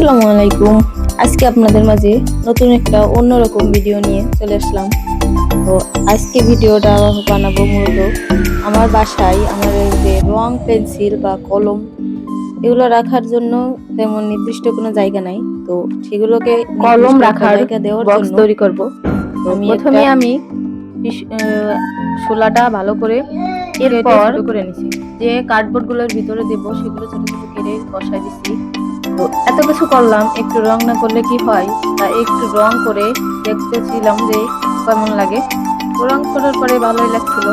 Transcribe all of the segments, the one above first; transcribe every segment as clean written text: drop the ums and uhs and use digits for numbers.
আসসালামু আলাইকুম। আজকে আপনাদের মাঝে নতুন একটা অন্যরকম ভিডিও নিয়ে চলে আসলাম। তো আজকে ভিডিওটা বানাবো মূলত আমার বাসায় আমার এই যে রং পেন্সিল বা কলম এগুলো রাখার জন্য তেমন নির্দিষ্ট কোনো জায়গা নাই। তো সেগুলোকে কলম নির্দিষ্ট একটা রাখার জায়গা দেওয়ার বক্স জন্য তৈরি করব। তো আমি প্রথমে আমি শোলাটা ভালো করে কেটে এরপর ছোট করে নিছি। যে কার্ডবোর্ড গুলোর ভিতরে দেব সেগুলো ছোট ছোট কেটে বসাই দিছি। তো এত কিছু করলাম, একটু রং না করলে কি হয়, তা একটু রং করে দেখতেছিলাম যে কেমন লাগে। তো রং করার পরে ভালোই লাগছিল।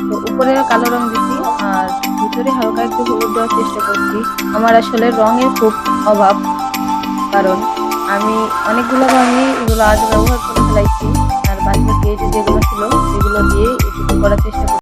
তো উপরে কালো রং দিছি আর ভিতরে হালকা একটু হলুদ দেওয়ার চেষ্টা করছি। আমার আসলে রঙের খুব অভাব, কারণ আমি অনেকগুলো রঙই এগুলো আগে ব্যবহার করে ফেলাইছি, আর বাকি এই যে যেগুলো ছিল সেগুলো দিয়ে এটুকু করার চেষ্টা করছি।